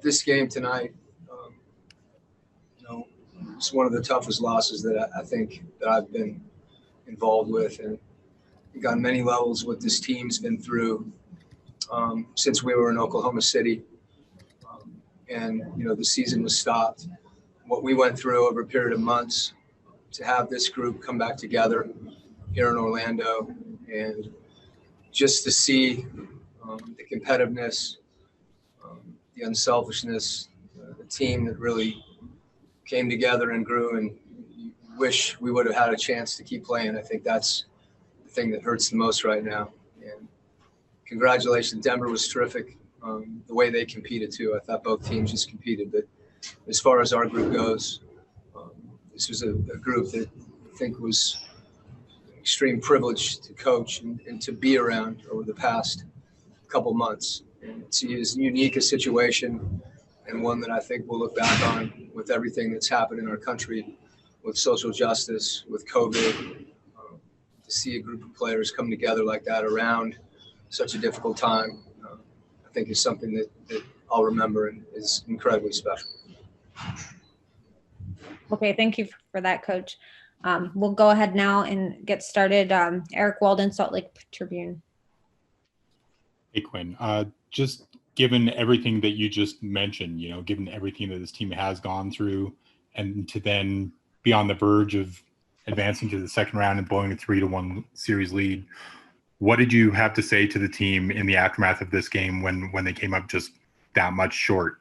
This game tonight, you know, it's one of the toughest losses that I think that I've been involved with, and on many levels what this team's been through since we were in Oklahoma City, and the season was stopped. What we went through over a period of months to have this group come back together here in Orlando, and just to see the competitiveness, the unselfishness, the team that really came together and grew, and you wish we would have had a chance to keep playing. I think that's the thing that hurts the most right now. And congratulations, Denver was terrific. The way they competed too. I thought both teams just competed, but as far as our group goes, this was a group that I think was extreme privilege to coach and to be around over the past couple months. And it's as unique a situation, and one that I think we'll look back on with everything that's happened in our country, with social justice, with COVID, to see a group of players come together like that around such a difficult time, I think is something that I'll remember and is incredibly special. Okay, thank you for that, Coach. We'll go ahead now and get started. Eric Walden, Salt Lake Tribune. Hey, Quinn. Just given everything that you just mentioned, given everything that this team has gone through, and to then be on the verge of advancing to the second round and blowing a 3-1 series lead, what did you have to say to the team in the aftermath of this game when they came up just that much short?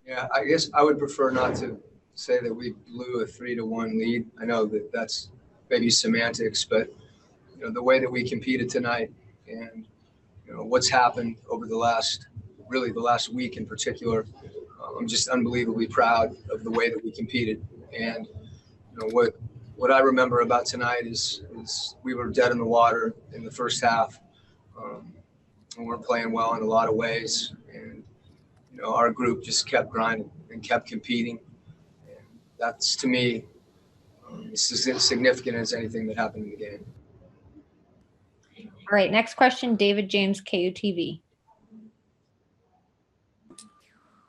Yeah, I guess I would prefer not to say that we blew a 3-1 lead. I know that that's maybe semantics, but the way that we competed tonight, and what's happened over the last week in particular, I'm just unbelievably proud of the way that we competed. And what I remember about tonight is we were dead in the water in the first half, and we're playing well in a lot of ways. And our group just kept grinding and kept competing. And that's, to me, as significant as anything that happened in the game. All right, next question, David James, KUTV.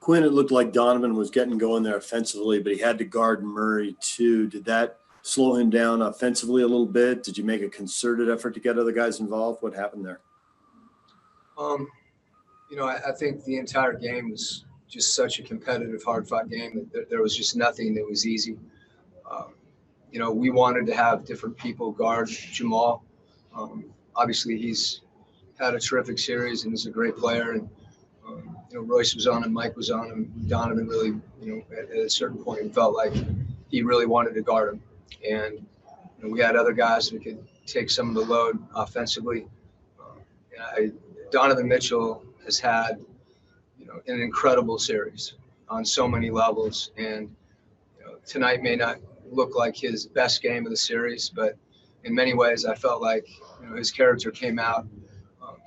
Quinn, it looked like Donovan was getting going there offensively, but he had to guard Murray too. Did that slow him down offensively a little bit? Did you make a concerted effort to get other guys involved? What happened there? I think the entire game was just such a competitive, hard-fought game that there was just nothing that was easy. We wanted to have different people guard Jamal. Obviously, he's had a terrific series and is a great player. And, Royce was on him, Mike was on him. Donovan really, at a certain point felt like he really wanted to guard him. And we had other guys who could take some of the load offensively. Donovan Mitchell has had, an incredible series on so many levels. And tonight may not look like his best game of the series, but in many ways I felt like his character came out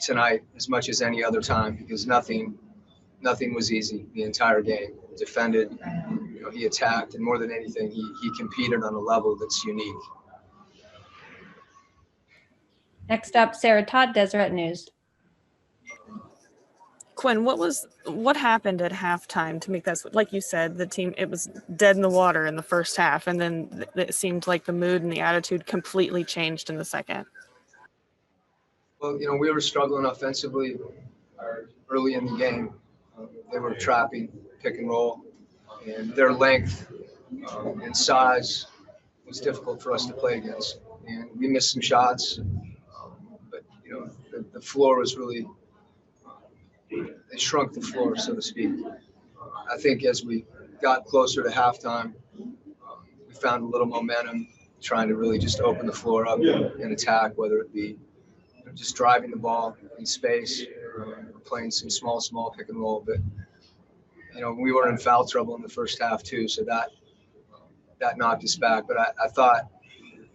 tonight as much as any other time, because nothing was easy the entire game. He defended, he attacked, and more than anything, he competed on a level that's unique. Next up, Sarah Todd, Deseret News. Quinn, what happened at halftime to make that, like you said, the team, it was dead in the water in the first half, and then it seemed like the mood and the attitude completely changed in the second? Well, we were struggling offensively early in the game. They were trapping, pick and roll, and their length and size was difficult for us to play against. And we missed some shots, but the floor was really, they shrunk the floor, so to speak. I think as we got closer to halftime, we found a little momentum, trying to really just open the floor up and attack, whether it be just driving the ball in space, or playing some small pick and roll. But we were in foul trouble in the first half too, so that knocked us back. But I thought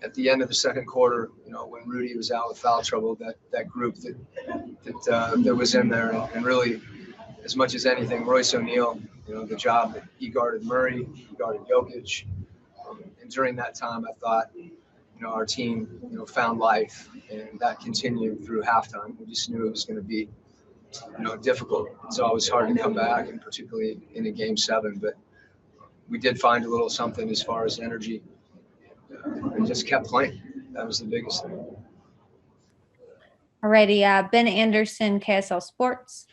at the end of the second quarter, when Rudy was out with foul trouble, that group that was in there, and really, as much as anything, Royce O'Neal, the job that he guarded Murray, he guarded Jokic, and during that time, I thought, our team, found life, and that continued through halftime. We just knew it was going to be difficult. It's always hard to come back, and particularly in a game 7. But we did find a little something as far as energy, and just kept playing. That was the biggest thing. Alrighty, Ben Anderson, KSL Sports.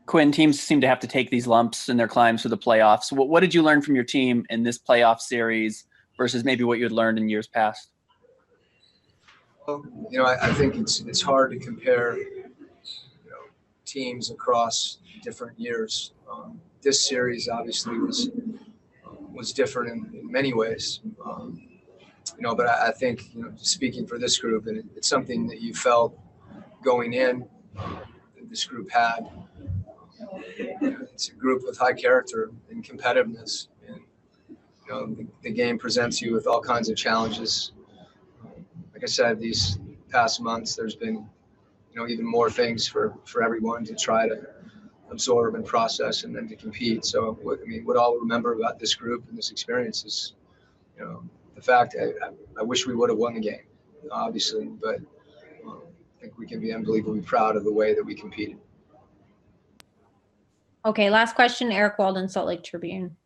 Quin, teams seem to have to take these lumps in their climbs to the playoffs. What did you learn from your team in this playoff series versus maybe what you had learned in years past? Well, I think it's hard to compare teams across different years. This series obviously was different in many ways. But I think, speaking for this group, and it's something that you felt going in, that this group had. It's a group with high character and competitiveness. And, the game presents you with all kinds of challenges. Like I said, these past months, there's been, even more things for everyone to try to absorb and process and then to compete. So, what I'll remember about this group and this experience is, the fact I wish we would have won the game, obviously, but I think we can be unbelievably proud of the way that we competed. Okay, last question, Eric Walden, Salt Lake Tribune.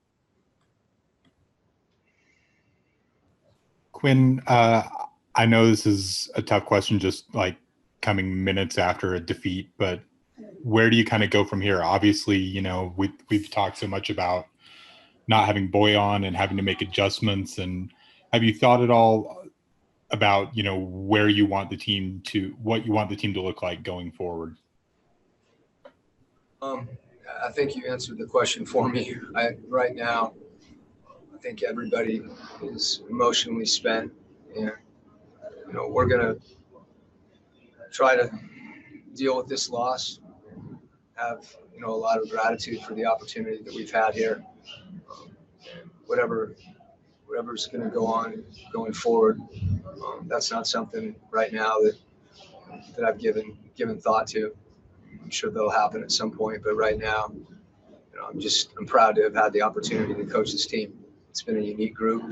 Quin, I know this is a tough question, just like coming minutes after a defeat, but where do you kind of go from here? Obviously, we've talked so much about not having Boy on and having to make adjustments. And have you thought at all about, what you want the team to look like going forward? I think you answered the question for me. Right now, I think everybody is emotionally spent, and we're gonna try to deal with this loss. Have a lot of gratitude for the opportunity that we've had here. Whatever's going to go on going forward, that's not something right now that I've given thought to. I'm sure that'll happen at some point, but right now, I'm proud to have had the opportunity to coach this team. It's been a unique group.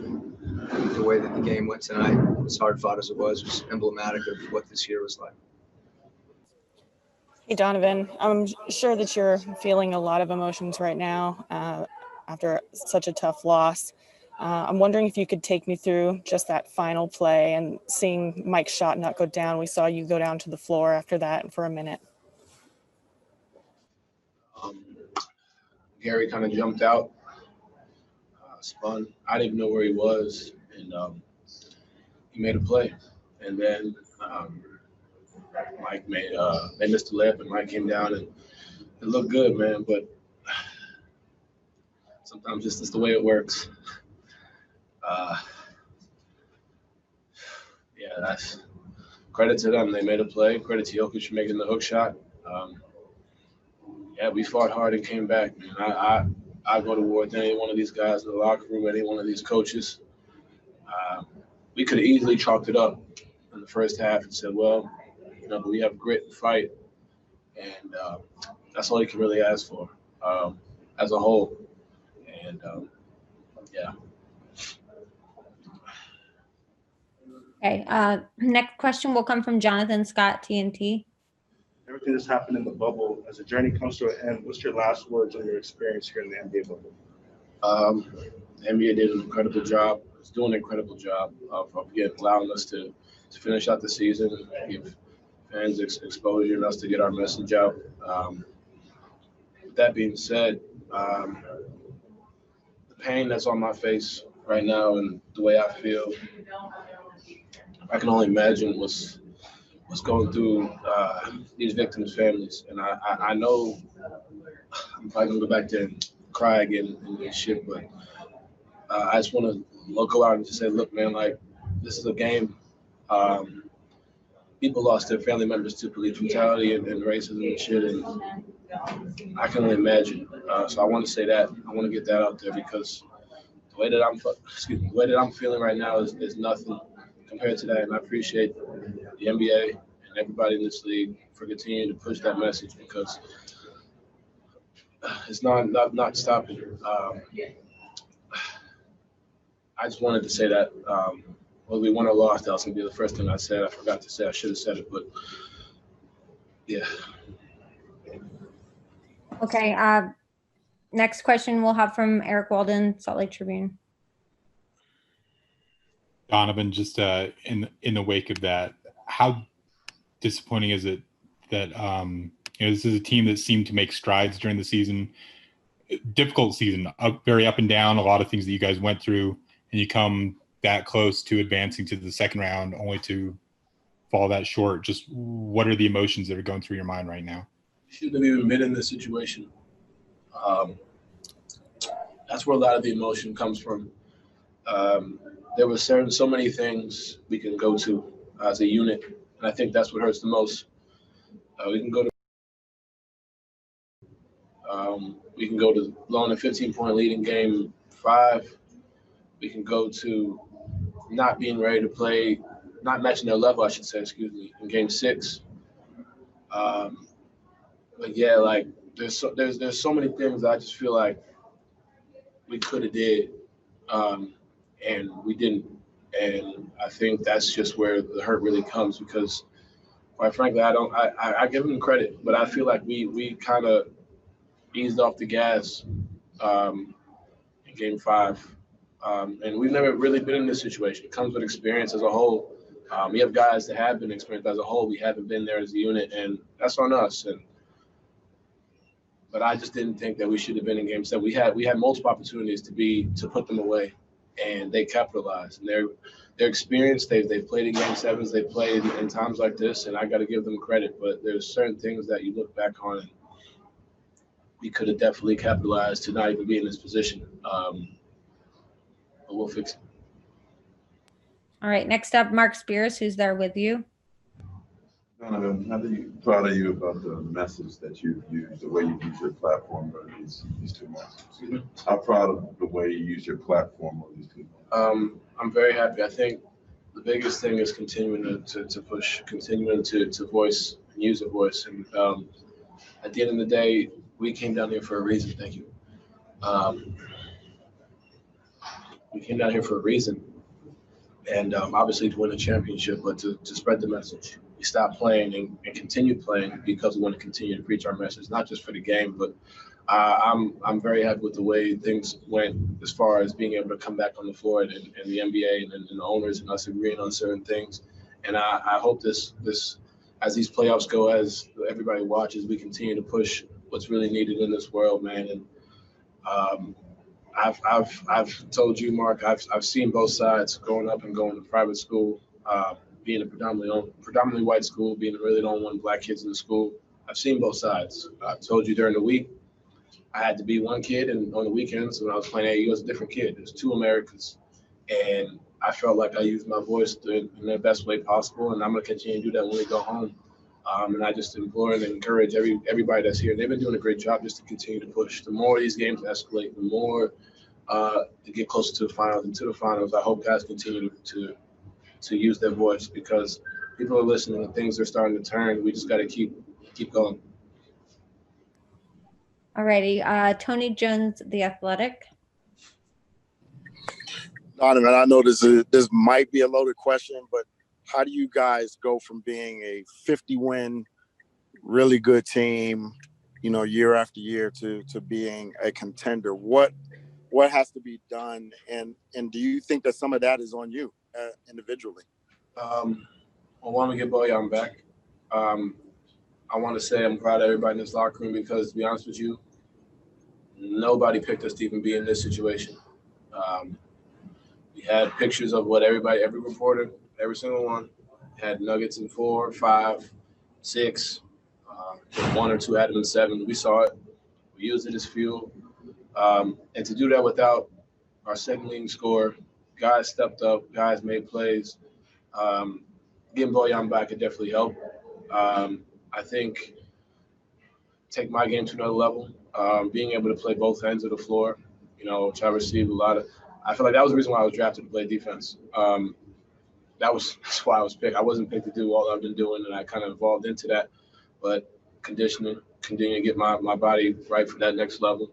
The way that the game went tonight, as hard fought as it was emblematic of what this year was like. Hey, Donovan, I'm sure that you're feeling a lot of emotions right now after such a tough loss. I'm wondering if you could take me through just that final play and seeing Mike's shot not go down. We saw you go down to the floor after that for a minute. Gary kind of jumped out, spun. I didn't even know where he was, and he made a play. And then Mike they missed the layup, and Mike came down, and it looked good, man. But sometimes it's just the way it works. That's credit to them. They made a play. Credit to Jokic for making the hook shot. We fought hard and came back, man. I go to war with any one of these guys in the locker room, any one of these coaches. We could have easily chalked it up in the first half and said, well, but we have grit and fight, and that's all you can really ask for as a whole. And Okay, next question will come from Jonathan Scott, TNT. Everything that's happened in the bubble, as the journey comes to an end, what's your last words on your experience here in the NBA bubble? The NBA did an incredible job. It's doing an incredible job of allowing us to finish out the season, give fans exposure, and us to get our message out. With that being said, the pain that's on my face right now and the way I feel, I can only imagine what's going through these victims' families. And I know I'm probably going to go back there and cry again and shit, but I just want to go out and just say, look, man, like, this is a game. People lost their family members to police brutality and racism and shit, and I can only imagine. So I want to say that. I want to get that out there because the way that I'm feeling right now is nothing compared to that. And I appreciate the NBA and everybody in this league for continuing to push that message because it's not stopping. I just wanted to say that whether we won or lost, that was going to be the first thing I said. I forgot to say. I should have said it, but Yeah. Okay. Next question we'll have from Eric Walden, Salt Lake Tribune. Donovan, just in the wake of that, how disappointing is it that this is a team that seemed to make strides during the season, difficult season, very up and down, a lot of things that you guys went through, and you come that close to advancing to the second round only to fall that short. Just what are the emotions that are going through your mind right now? Shouldn't have even been in this situation. That's where a lot of the emotion comes from. There were so many things we can go to as a unit, and I think that's what hurts the most. We can go to blowing a 15-point lead in game 5. We can go to not being ready to play, not matching their level, I should say, in game 6. But yeah, like there's so many things that I just feel like we could have did, and we didn't. And I think that's just where the hurt really comes because, quite frankly, I give them credit, but I feel like we kind of eased off the gas in game 5. And we've never really been in this situation. It comes with experience as a whole. We have guys that have been experienced as a whole. We haven't been there as a unit, and that's on us. But I just didn't think that we should have been in game 7. We had multiple opportunities to put them away, and they capitalized. And they're experienced. They've played in game 7s. They've played in times like this, and I got to give them credit. But there's certain things that you look back on, and we could have definitely capitalized to not even be in this position. But we'll fix it. All right. Next up, Mark Spears, who's there with you. Donovan, I'm proud of you about the message that you've used, the way you use your platform on these 2 months. I'm proud of the way you use your platform on these 2 months. I'm very happy. I think the biggest thing is continuing to push, continuing to voice and use a voice. And at the end of the day, we came down here for a reason. Thank you. We came down here for a reason. And obviously to win a championship, but to spread the message. We stopped playing and continued playing because we want to continue to preach our message, not just for the game, but I'm very happy with the way things went as far as being able to come back on the floor and the NBA and the owners and us agreeing on certain things. And I hope this as these playoffs go, as everybody watches, we continue to push what's really needed in this world, man. And I've told you, Mark, I've seen both sides growing up and going to private school, being a predominantly white school, being really the only one black kids in the school. I've seen both sides. I told you during the week, I had to be one kid, and on the weekends when I was playing AAU, I was a different kid. There's 2 Americas, and I felt like I used my voice in the best way possible, and I'm going to continue to do that when we go home. And I just implore and encourage everybody that's here. They've been doing a great job just to continue to push. The more these games escalate, the more to get closer to the finals and to the finals. I hope guys continue to use their voice because people are listening and things are starting to turn. We just got to keep going. All righty. Tony Jones, The Athletic. Donovan, I know this might be a loaded question, but how do you guys go from being a 50-win, really good team, year after year to being a contender? What has to be done, and do you think that some of that is on you individually? Well, when we get Bojan back, I want to say I'm proud of everybody in this locker room because, to be honest with you, nobody picked us to even be in this situation. We had pictures of what every reporter, every single one, had Nuggets in 4, 5, 6. 1 or 2 had them in 7. We saw it. We used it as fuel. And to do that without our second leading scorer, guys stepped up, guys made plays. Getting Bojan back could definitely help. I think take my game to another level. Being able to play both ends of the floor, which I received a lot of. I feel like that was the reason why I was drafted to play defense. That's why I was picked. I wasn't picked to do all I've been doing, and I kind of evolved into that. But conditioning, continue to get my body right for that next level.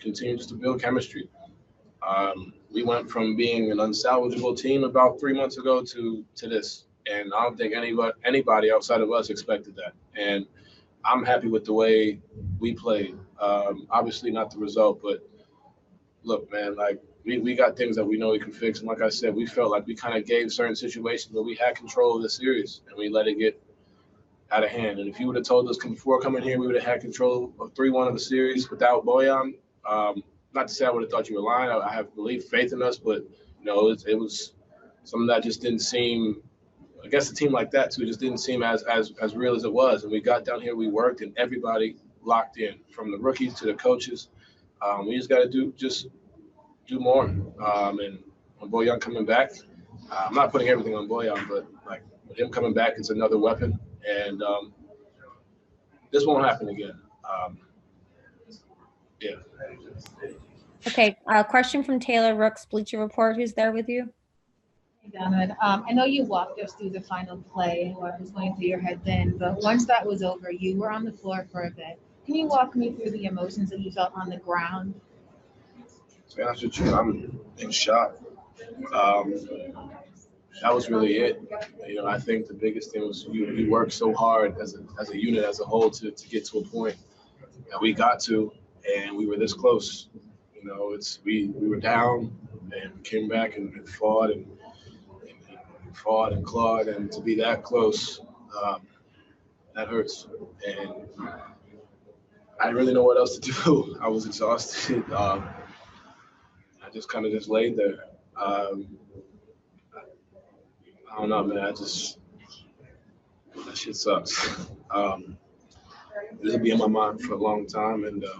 Continue just to build chemistry. We went from being an unsalvageable team about 3 months ago to this, And I don't think anybody outside of us expected that. And I'm happy with the way we played. Obviously not the result, but look, man, like we got things that we know we can fix. And like I said, we felt like we kind of gave certain situations where we had control of the series and we let it get out of hand. And if you would have told us before coming here, we would have had control of 3-1 of the series without Bojan. Not to say I would have thought you were lying. I have faith in us, but it was something that just didn't seem. I guess a team like that too just didn't seem as real as it was. And we got down here, we worked, and everybody locked in, from the rookies to the coaches. We just got to do more. And when Bojan coming back, I'm not putting everything on Bojan, but like with him coming back, it's another weapon. And this won't happen again. Yeah. Okay. Question from Taylor Rooks, Bleacher Report. Who's there with you? Hey, Donovan. I know you walked us through the final play and what was going through your head then, but once that was over, you were on the floor for a bit. Can you walk me through the emotions that you felt on the ground? To be honest with you, I'm in shock. That was really it. I think the biggest thing was we worked so hard as a unit, as a whole, to get to a point that we got to, and we were this close. We were down and came back and fought and clawed, and to be that close, that hurts. And I didn't really know what else to do. I was exhausted. I just kind of laid there. I don't know, man. That shit sucks. This will be in my mind for a long time, and it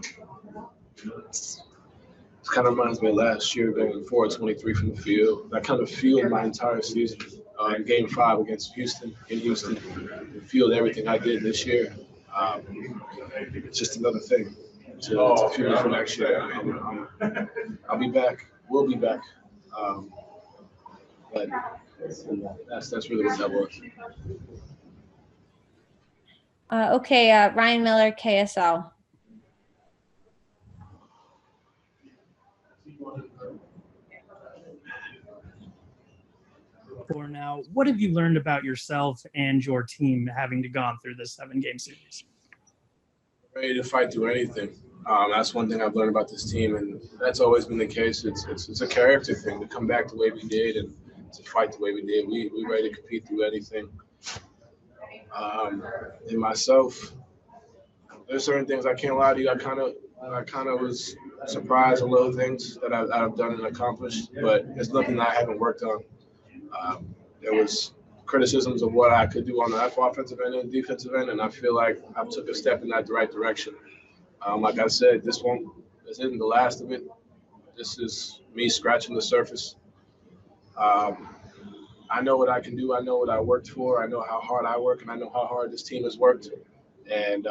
kind of reminds me of last year going 4-23 from the field. That kind of fueled my entire season. In Game 5 against Houston, it fueled everything I did this year. It's just another thing to fuel me for next year. I'll be back. We'll be back. But that's really what that was. Okay. Ryan Miller, KSL. For now, what have you learned about yourself and your team having gone through this 7-game series? Ready to fight through anything. That's one thing I've learned about this team, and that's always been the case. It's a character thing to come back the way we did and to fight the way we did. We ready to compete through anything. And myself, there's certain things I can't lie to you. I kind of was surprised at little things that I've done and accomplished, but it's nothing that I haven't worked on. There was criticisms of what I could do on the offensive end and defensive end, and I feel like I took a step in that right direction. Like I said, this isn't the last of it. This is me scratching the surface. I know what I can do. I know what I worked for. I know how hard I work, and I know how hard this team has worked. And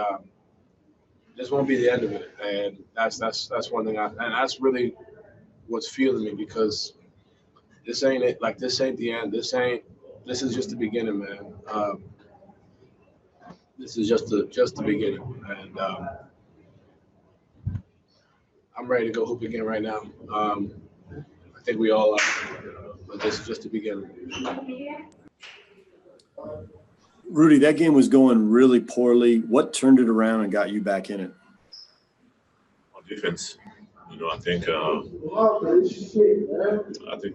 this won't be the end of it. And that's one thing. And that's really what's fueling me, because this ain't it. Like, this ain't the end. This is just the beginning, man. This is just the beginning. And I'm ready to go hoop again right now. I think we all are, but this is just the beginning. Rudy, that game was going really poorly. What turned it around and got you back in it? On defense, I think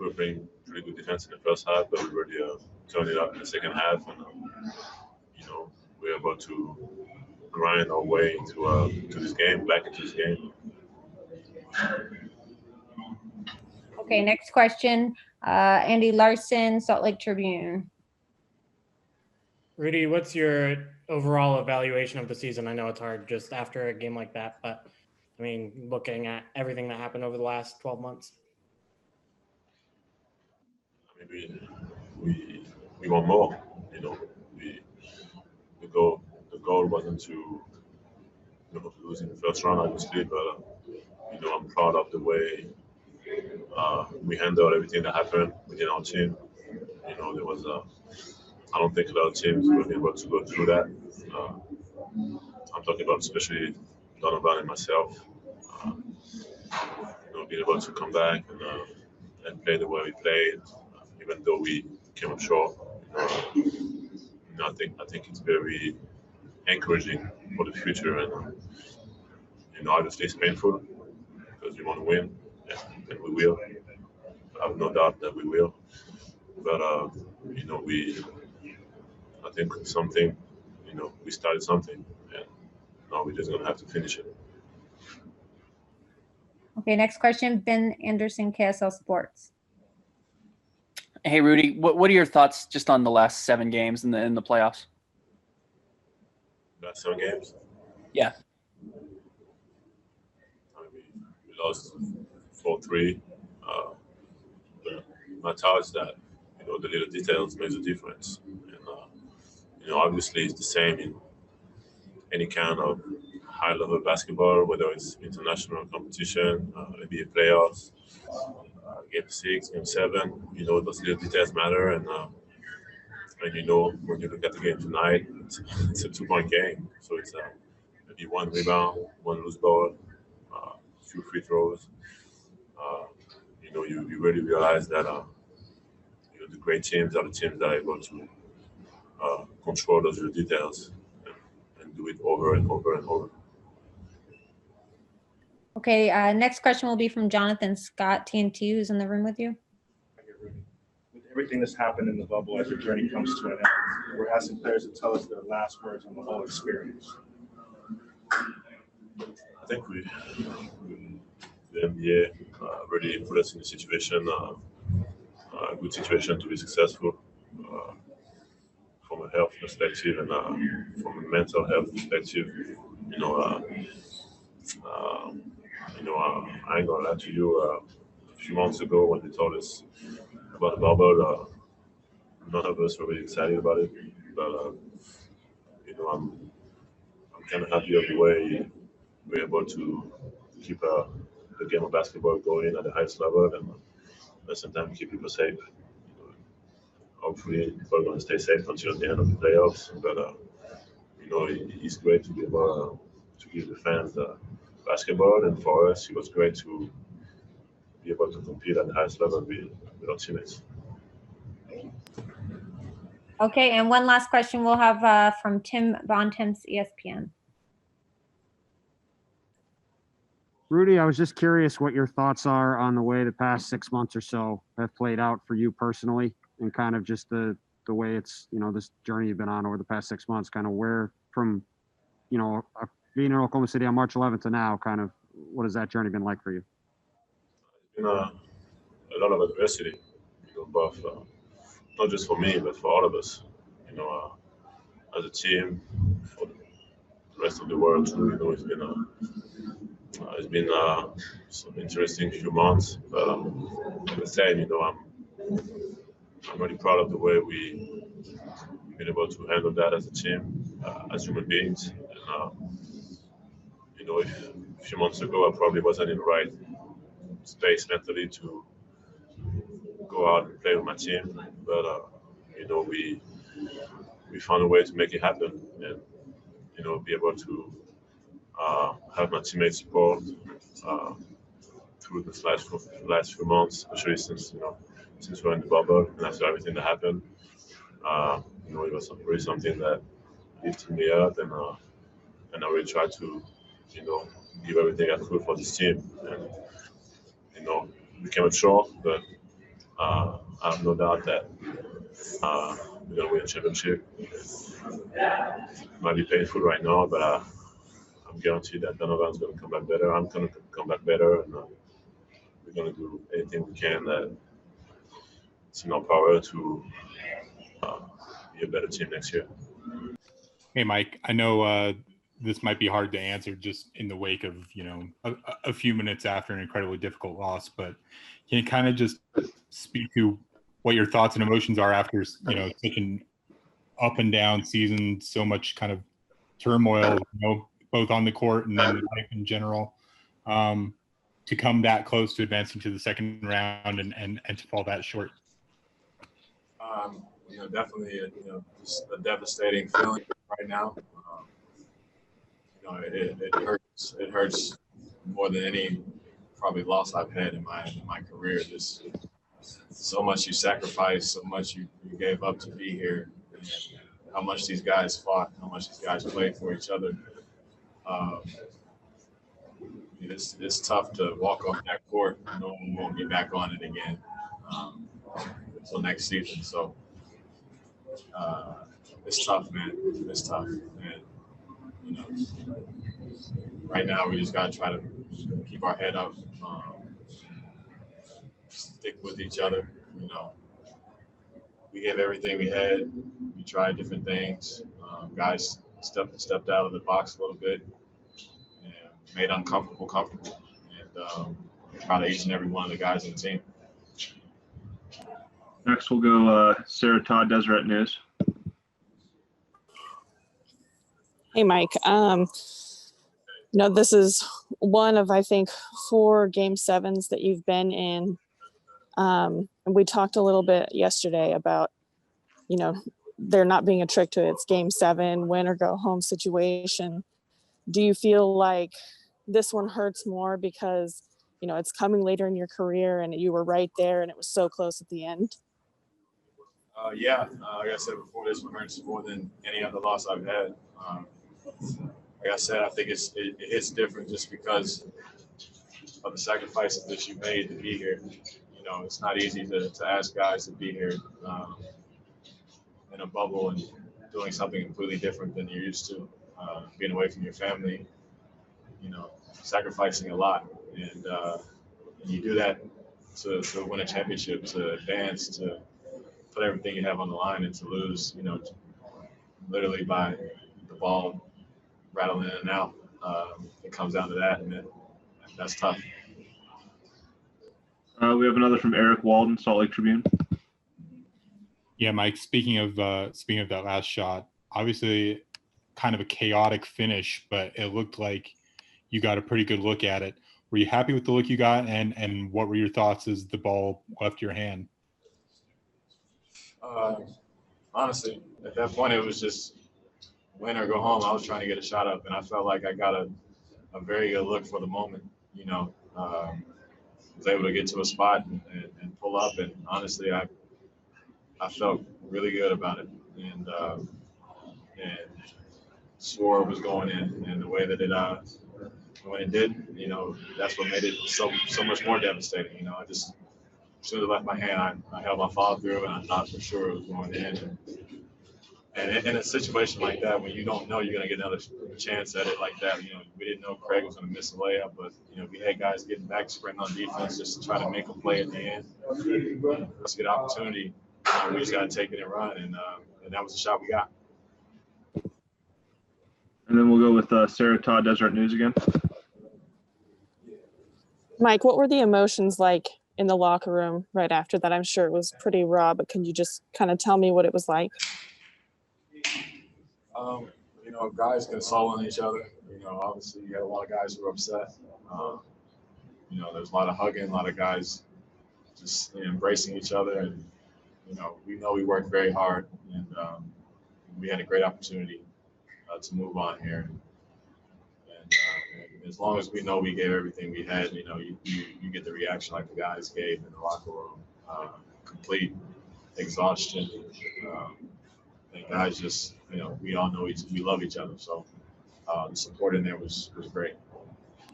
we're playing pretty good defense in the first half, but we really turned it up in the second half, and we're about to grind our way to this game, back into this game. Okay, next question. Andy Larson, Salt Lake Tribune. Rudy, what's your overall evaluation of the season? I know it's hard just after a game like that, but I mean, looking at everything that happened over the last 12 months. I mean, we want more. The goal wasn't to lose in the first round, obviously, but I'm proud of the way we handled everything that happened within our team. There was I don't think a lot of teams were able to go through that. I'm talking about especially Donovan and myself. Being able to come back and play the way we played, even though we came up short. I think it's very encouraging for the future, and obviously it's painful because we want to win, and we will. I have no doubt that we will. But I think something, we started something, and now we're just gonna have to finish it. Okay, next question, Ben Anderson, KSL Sports. Hey, Rudy, what are your thoughts just on the last 7 games in the playoffs? Last 7 games? Yeah. We lost 4-3. My thought is that the little details makes a difference, and obviously it's the same in any kind of high-level basketball, whether it's international competition, NBA playoffs, Game 6, Game 7. Those little details matter, and when you look at the game tonight, it's a 2-point game, so it's maybe 1 rebound, 1 loose ball, a few free throws. You really realize that the great teams are the teams that are able to control those little details and do it over and over and over. Okay, next question will be from Jonathan Scott, TNT, who's in the room with you. With everything that's happened in the bubble as your journey comes to an end, we're asking players to tell us their last words on the whole experience. I think the NBA really put us in a situation, a good situation to be successful from a health perspective and from a mental health perspective. I ain't gonna lie to you. A few months ago, when they told us about the bubble, none of us were really excited about it. But I'm kind of happy of the way we're able to keep the game of basketball going at the highest level, and at the same time keep people safe. Hopefully, people are going to stay safe until the end of the playoffs. But it's great to be able to give the fans basketball, and for us, it was great to be able to compete at the highest level with our teammates. Okay, and one last question we'll have from Tim Bontemps, ESPN. Rudy, I was just curious what your thoughts are on the way the past 6 months or so have played out for you personally, and kind of just the way it's, this journey you've been on over the past 6 months, kind of where from, being in Oklahoma City on March 11th to now, kind of what has that journey been like for you? It's been a lot of adversity, both not just for me, but for all of us, as a team, for the rest of the world too. It's been some interesting few months, but like I said, I'm really proud of the way we've been able to handle that as a team, as human beings. And a few months ago, I probably wasn't in the right space mentally to go out and play with my team, but we found a way to make it happen, and be able to have my teammates support through the last few months, especially since we're in the bubble and after everything that happened. It was really something that lifted me up, and I really tried to give everything I could for this team, and we came up short, but I have no doubt that we're gonna win a championship. It might be painful right now, but I'm guaranteed that Donovan's gonna come back better. I'm gonna come back better, and we're gonna do anything we can that it's in our power to be a better team next year. Hey, Mike, I know this might be hard to answer just in the wake of, a few minutes after an incredibly difficult loss, but can you kind of just speak to what your thoughts and emotions are after, such an up and down season, so much kind of turmoil, both on the court and then life in general, to come that close to advancing to the second round and to fall that short? Definitely, just a devastating feeling right now. It hurts. It hurts more than any probably loss I've had in my career. Just so much you sacrificed, so much you gave up to be here, and how much these guys fought, how much these guys played for each other. It's tough to walk off that court. No one won't be back on it again until next season. So it's tough, man. It's tough, and you know, right now we just gotta try to keep our head up, stick with each other. You know, we gave everything we had. We tried different things. Guys stepped out of the box a little bit and made uncomfortable comfortable. And proud of each and every one of the guys on the team. Next, we'll go Sarah Todd, Deseret News. Hey, Mike. This is one of, I think, 4 Game 7s that you've been in. And we talked a little bit yesterday about, there not being a trick to it. It's Game 7, win or go home situation. Do you feel like this one hurts more because, it's coming later in your career and you were right there and it was so close at the end? Yeah, like I said before, this one hurts more than any other loss I've had. Like I said, I think it hits different just because of the sacrifices that you made to be here. It's not easy to ask guys to be here in a bubble and doing something completely different than you're used to, being away from your family, sacrificing a lot. And you do that to win a championship, to advance, to put everything you have on the line, and to lose, literally by the ball rattling in and out. It comes down to that, and that's tough. We have another from Eric Walden, Salt Lake Tribune. Yeah, Mike, speaking of that last shot, obviously kind of a chaotic finish, but it looked like you got a pretty good look at it. Were you happy with the look you got, and what were your thoughts as the ball left your hand? Honestly, at that point, it was just win or go home. I was trying to get a shot up, and I felt like I got a very good look for the moment. Was able to get to a spot and pull up, and honestly, I felt really good about it, and swore it was going in, and the way that when it did, that's what made it so much more devastating. I just, as soon as it left my hand, I held my follow through, and I thought for sure it was going in. And in a situation like that, when you don't know you're going to get another chance at it like that, we didn't know Craig was going to miss a layup, but, we had guys getting back, sprinting on defense just to try to make a play at the end. It's a good opportunity. We just got to take it and run, and that was the shot we got. And then we'll go with Sarah Todd, Deseret News again. Mike, what were the emotions like in the locker room right after that? I'm sure it was pretty raw, but can you just kind of tell me what it was like? Guys consoling each other. Obviously you had a lot of guys who were upset. There's a lot of hugging, a lot of guys just embracing each other. And, we know we worked very hard, and we had a great opportunity to move on here. And as long as we know we gave everything we had, you get the reaction like the guys gave in the locker room, complete exhaustion. And guys just, we all know we love each other. So the support in there was great.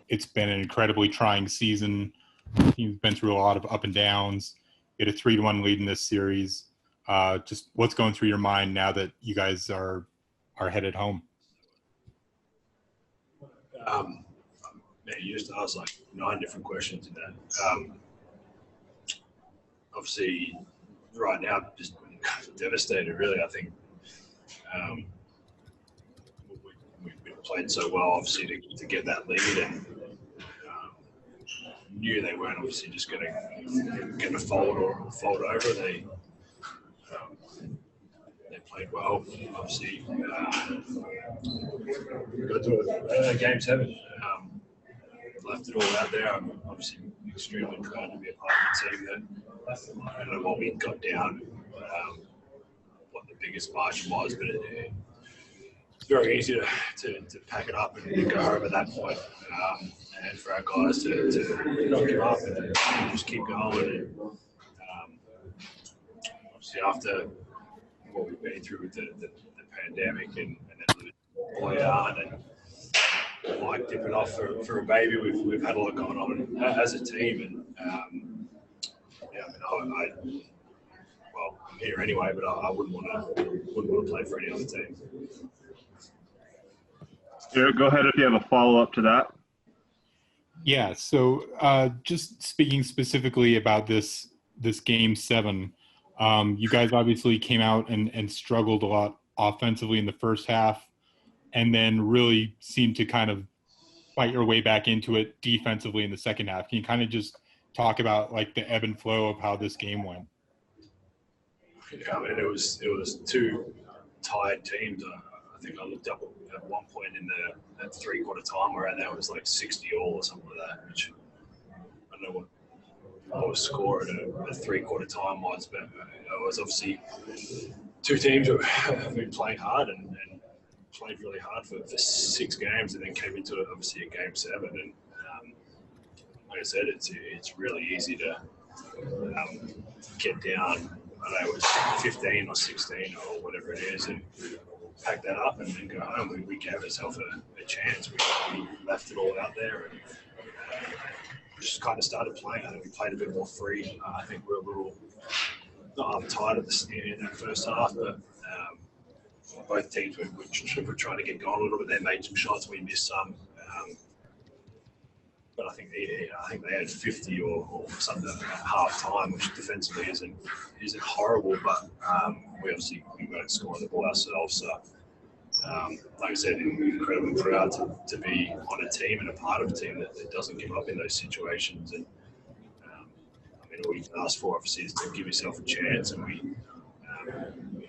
It's been an incredibly trying season. The team's been through a lot of up and downs. You had a 3-1 lead in this series. Just what's going through your mind now that you guys are headed home? Man, you just asked like 9 different questions in that. Obviously, right now, just devastated, really. I think we played so well, obviously, to get that lead, and knew they weren't obviously just going to fold over. They played well, obviously. Got to Game 7. Left it all out there. I'm obviously extremely proud to be a part of the team that I don't know what we got down, what the biggest margin was, but it's very easy to pack it up and go home at that point. And for our guys to not give up and just keep going. And, obviously after what we've been through with the pandemic and then losing Boyan and Mike dipping off for a baby, we've had a lot going on as a team, and yeah, I mean, well, I'm here anyway, but I wouldn't want to play for any other team. Eric, go ahead if you have a follow-up to that. Yeah, so just speaking specifically about this game 7, you guys obviously came out and struggled a lot offensively in the first half, and then really seemed to kind of fight your way back into it defensively in the second half. Can you kind of just talk about like the ebb and flow of how this game went? Yeah, I mean, it was 2 tired teams. I think I looked up at one point in that 3/4 time where that was like 60 all or something like that, which I don't know what our score at a 3/4 time was, but it was obviously 2 teams who have been playing hard and played really hard for 6 games, and then came into obviously a game 7. And like I said, it's really easy to get down. I don't know, it was 15 or 16 or whatever it is, and pack that up and then go home. We gave ourselves a chance. We left it all out there and just kind of started playing. I think we played a bit more free. I think we were a little not uptight in that first half, but both teams were trying to get going a little bit. They made some shots, we missed some. But I think they had 50 or something at half time, which defensively isn't horrible, but we obviously weren't scoring the ball ourselves. So, like I said, incredibly proud to be on a team and a part of a team that doesn't give up in those situations. And I mean, all you can ask for obviously is to give yourself a chance, and we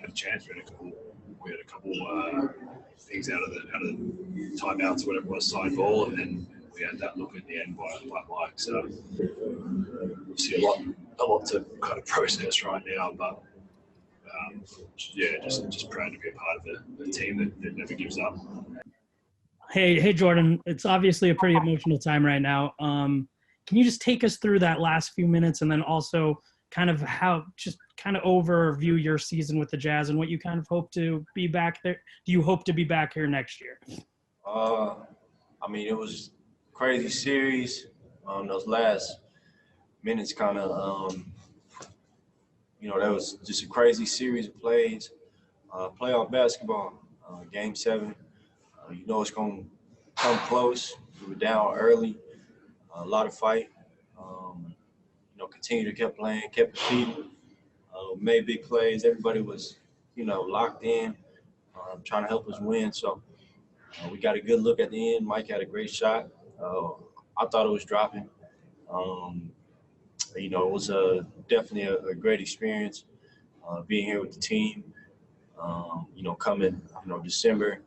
had a chance. We had a couple things out of the timeouts, whatever it was, side ball, and then we had that look at the end by Mike. So obviously a lot to kind of process right now, but yeah, just proud to be a part of a team that never gives up. Hey, Jordan, it's obviously a pretty emotional time right now. Can you just take us through that last few minutes, and then also kind of overview your season with the Jazz and what you kind of hope to be back there? Do you hope to be back here next year? I mean, it was a crazy series. Those last minutes kind of, that was just a crazy series of plays. Playoff basketball, game 7. It's going to come close. We were down early, a lot of fight. Continued to keep playing, kept competing, made big plays. Everybody was, locked in, trying to help us win. So we got a good look at the end. Mike had a great shot. I thought it was dropping. It was definitely a great experience being here with the team. Coming, December.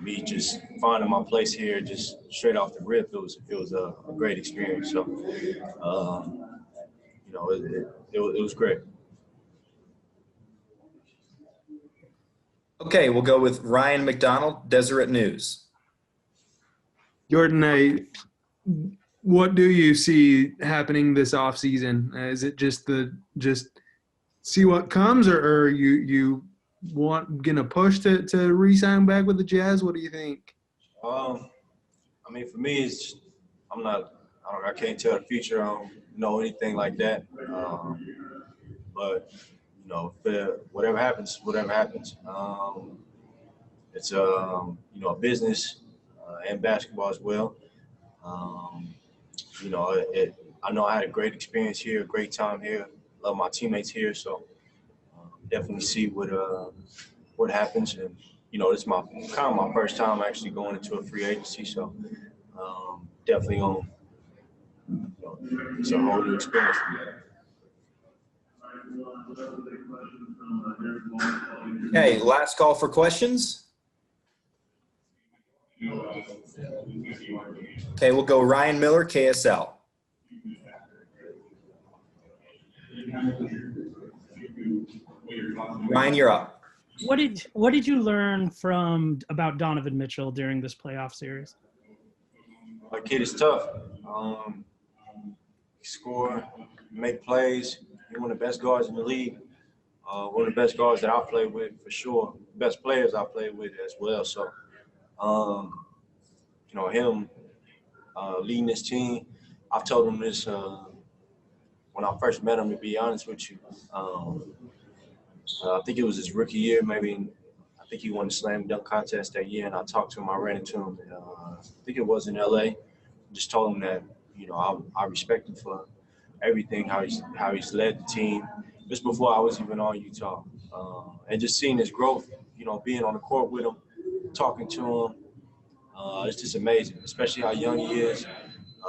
Me just finding my place here, just straight off the rip, it was a great experience. So, it was great. Okay, we'll go with Ryan McDonald, Deseret News. Jordan, what do you see happening this offseason? Is it just see what comes, or are you gonna push to re-sign back with the Jazz? What do you think? I mean, for me, I can't tell the future. I don't know anything like that. But whatever happens. It's a business and basketball as well. I know I had a great experience here, a great time here. Love my teammates here, so definitely see what happens. And it's my first time actually going into a free agency, so definitely it's a whole new experience for me. Okay, last call for questions. Okay, we'll go Ryan Miller, KSL. Ryan, you're up. What did you learn about Donovan Mitchell during this playoff series? My kid is tough. Score, make plays. You're one of the best guards in the league. One of the best guards that I played with for sure. Best players I played with as well. So, you know, him leading this team, I've told him this when I first met him, to be honest with you. I think it was his rookie year, maybe. I think he won the slam dunk contest that year, and I talked to him. I ran into him. I think it was in LA. Just told him that, you know, I respect him for everything, how he's led the team. Just before I was even on Utah, and just seeing his growth, you know, being on the court with him, talking to him, it's just amazing. Especially how young he is.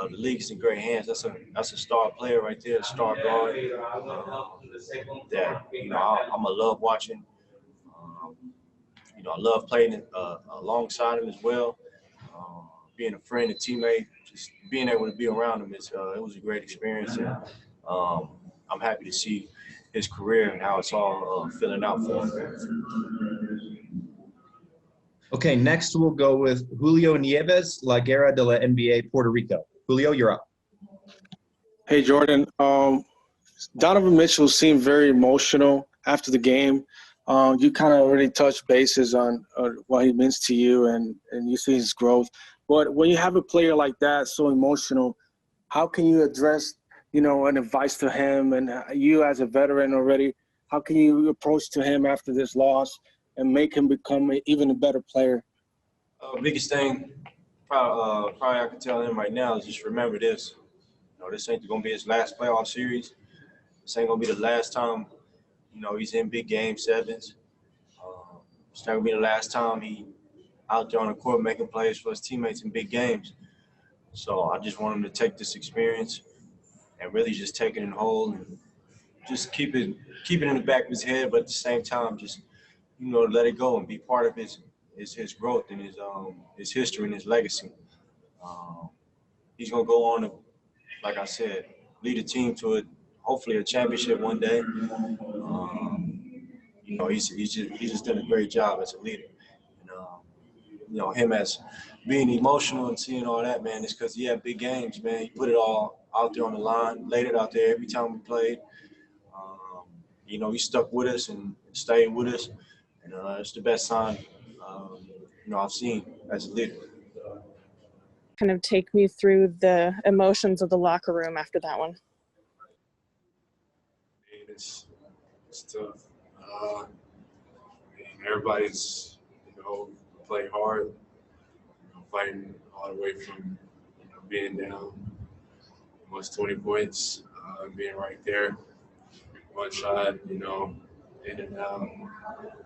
The league's in great hands. That's a star player right there, a star guard. That, you know, I'm gonna love watching. You know, I love playing alongside him as well. Being a friend and teammate, just being able to be around him it was a great experience. And I'm happy to see his career and how it's all filling out for him. Okay, next we'll go with Julio Nieves, La Guerra de la NBA, Puerto Rico. Julio, you're up. Hey, Jordan. Donovan Mitchell seemed very emotional after the game. You kind of already touched bases on what he means to you, and you see his growth. But when you have a player like that, so emotional, how can you address, you know, an advice to him? And you as a veteran already, how can you approach to him after this loss and make him become even a better player? Biggest thing probably I can tell him right now is just remember this. You know, this ain't going to be his last playoff series. This ain't going to be the last time, you know, he's in big game sevens. It's not going to be the last time he out there on the court making plays for his teammates in big games. So I just want him to take this experience and really just take it in whole and just keep it in the back of his head, but at the same time, just, you know, let it go and be part of his growth and his history and his legacy. He's gonna go on to, like I said, lead a team to hopefully a championship one day. You know, he's just done a great job as a leader. You know, him as being emotional and seeing all that, man, it's because he had big games, man. He put it all out there on the line, laid it out there every time we played. You know, he stuck with us and stayed with us. And it's the best sign, you know, I've seen as a leader. Kind of take me through the emotions of the locker room after that one. It's tough. Everybody's, you know, playing hard, you know, fighting all the way from, you know, being down almost 20 points, being right there, one shot, you know, in and out.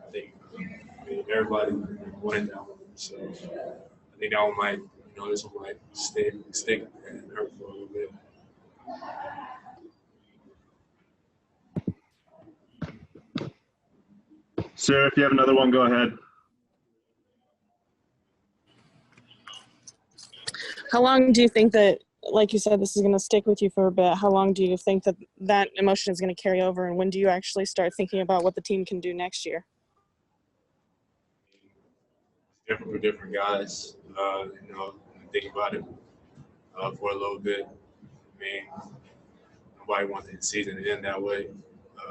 I think everybody wanted that one, so I think that one might, you know, this one might stick and hurt for a little bit. Sarah, if you have another one, go ahead. How long do you think that, like you said, this is going to stick with you for a bit? How long do you think that emotion is going to carry over, and when do you actually start thinking about what the team can do next year? Different for different guys, you know, think about it for a little bit. I mean, nobody wants the season to end that way.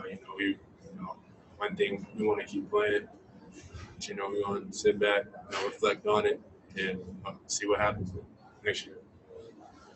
You know, one thing we want to keep playing. But, you know, we want to sit back, you know, reflect on it, and see what happens next year.